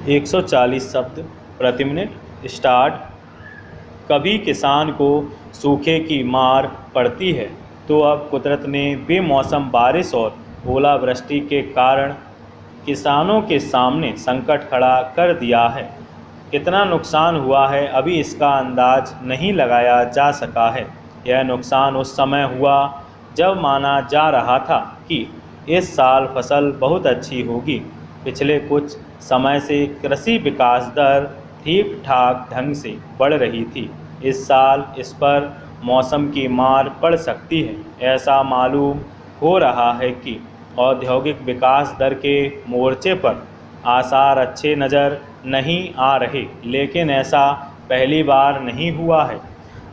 140 शब्द प्रति minute start. कभी किसान को सूखे की मार पड़ती है तो अब कुदरत ने बेमौसम बारिश और ओलावृष्टि के कारण किसानों के सामने संकट खड़ा कर दिया है। कितना नुकसान हुआ है अभी इसका अंदाज नहीं लगाया जा सका है। यह नुकसान उस समय हुआ जब माना जा रहा था कि इस साल फसल बहुत अच्छी होगी। पिछले कुछ समय से कृषि विकास दर ठीक ठाक ढंग से बढ़ रही थी। इस साल इस पर मौसम की मार पड़ सकती है। ऐसा मालूम हो रहा है कि औद्योगिक विकास दर के मोर्चे पर आसार अच्छे नज़र नहीं आ रहे, लेकिन ऐसा पहली बार नहीं हुआ है।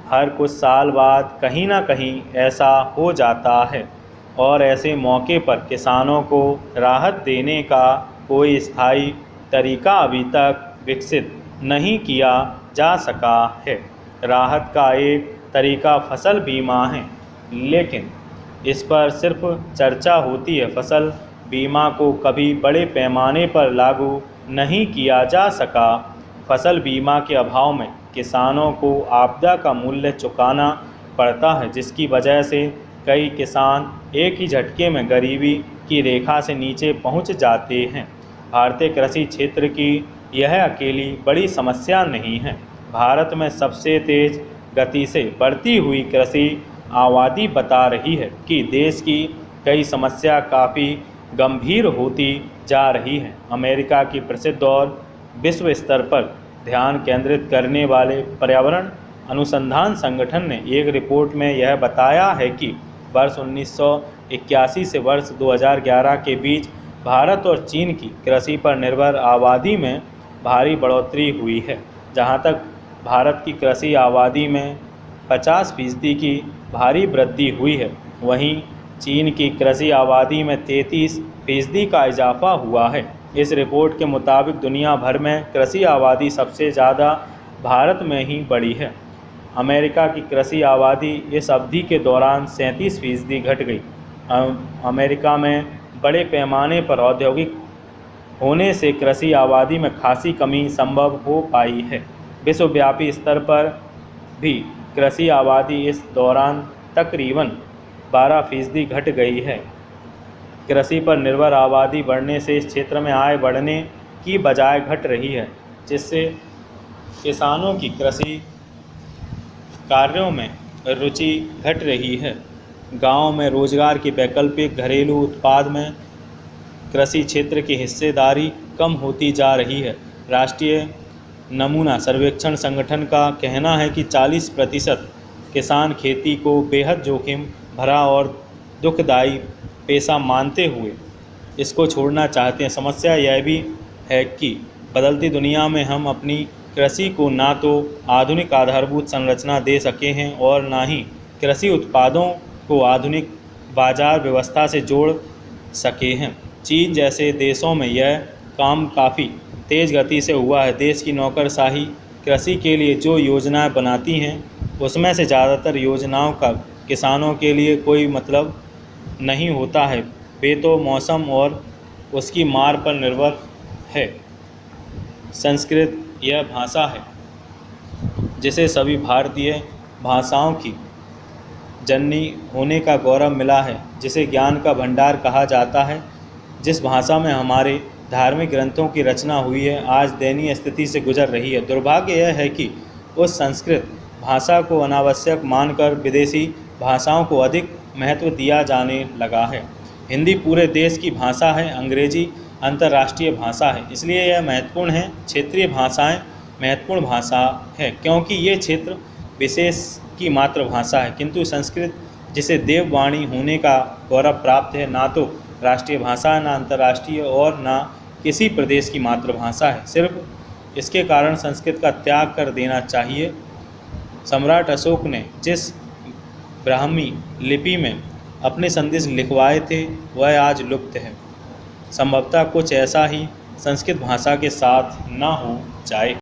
हर कुछ साल बाद कहीं ना कहीं ऐसा हो जाता है और ऐसे मौके पर किसानों को राहत देने का कोई स्थायी तरीका अभी तक विकसित नहीं किया जा सका है। राहत का एक तरीका फसल बीमा है, लेकिन इस पर सिर्फ चर्चा होती है। फसल बीमा को कभी बड़े पैमाने पर लागू नहीं किया जा सका। फसल बीमा के अभाव में किसानों को आपदा का मूल्य चुकाना पड़ता है, जिसकी वजह से कई किसान एक ही झटके में गरीबी की रेखा से नीचे पहुंच जाते हैं। भारतीय कृषि क्षेत्र की यह अकेली बड़ी समस्या नहीं है। भारत में सबसे तेज़ गति से बढ़ती हुई कृषि आबादी बता रही है कि देश की कई समस्या काफ़ी गंभीर होती जा रही हैं। अमेरिका की प्रसिद्ध और विश्व स्तर पर ध्यान केंद्रित करने वाले पर्यावरण अनुसंधान संगठन ने एक रिपोर्ट में यह बताया है कि वर्ष 1981 से वर्ष 2011 के बीच भारत और चीन की कृषि पर निर्भर आबादी में भारी बढ़ोतरी हुई है। जहां तक भारत की कृषि आबादी में 50% की भारी वृद्धि हुई है, वहीं चीन की कृषि आबादी में 33% का इजाफा हुआ है। इस रिपोर्ट के मुताबिक दुनिया भर में कृषि आबादी सबसे ज़्यादा भारत में ही बढ़ी है। अमेरिका की कृषि आबादी इस अवधि के दौरान 37% घट गई। अमेरिका में बड़े पैमाने पर औद्योगिक होने से कृषि आबादी में खासी कमी संभव हो पाई है। विश्वव्यापी स्तर पर भी कृषि आबादी इस दौरान तकरीबन 12% घट गई है। कृषि पर निर्भर आबादी बढ़ने से इस क्षेत्र में आय बढ़ने की बजाय घट रही है, जिससे किसानों की कृषि कार्यों में रुचि घट रही है। गांव में रोजगार के वैकल्पिक घरेलू उत्पाद में कृषि क्षेत्र की हिस्सेदारी कम होती जा रही है। राष्ट्रीय नमूना सर्वेक्षण संगठन का कहना है कि 40% किसान खेती को बेहद जोखिम भरा और दुखदायी पेशा मानते हुए इसको छोड़ना चाहते हैं। समस्या यह भी है कि बदलती दुनिया में हम अपनी कृषि को ना तो आधुनिक आधारभूत संरचना दे सके हैं और ना ही कृषि उत्पादों को आधुनिक बाजार व्यवस्था से जोड़ सके हैं। चीन जैसे देशों में यह काम काफ़ी तेज़ गति से हुआ है। देश की नौकरशाही कृषि के लिए जो योजनाएं बनाती हैं, उसमें से ज़्यादातर योजनाओं का किसानों के लिए कोई मतलब नहीं होता है। वे तो मौसम और उसकी मार पर निर्भर है। संस्कृत यह भाषा है जिसे सभी भारतीय भाषाओं की जननी होने का गौरव मिला है, जिसे ज्ञान का भंडार कहा जाता है। जिस भाषा में हमारे धार्मिक ग्रंथों की रचना हुई है, आज दयनीय स्थिति से गुजर रही है। दुर्भाग्य यह है कि उस संस्कृत भाषा को अनावश्यक मानकर विदेशी भाषाओं को अधिक महत्व दिया जाने लगा है। हिंदी पूरे देश की भाषा है, अंग्रेजी अंतर्राष्ट्रीय भाषा है, इसलिए यह महत्वपूर्ण है। क्षेत्रीय भाषाएं महत्वपूर्ण भाषा है क्योंकि ये क्षेत्र विशेष की मातृभाषा है, किंतु संस्कृत जिसे देववाणी होने का गौरव प्राप्त है, ना तो राष्ट्रीय भाषा है, ना अंतर्राष्ट्रीय और ना किसी प्रदेश की मातृभाषा है। सिर्फ इसके कारण संस्कृत का त्याग कर देना चाहिए। सम्राट अशोक ने जिस ब्राह्मी लिपि में अपने संदेश लिखवाए थे, वह आज लुप्त है। संभवतः कुछ ऐसा ही संस्कृत भाषा के साथ ना हो जाए।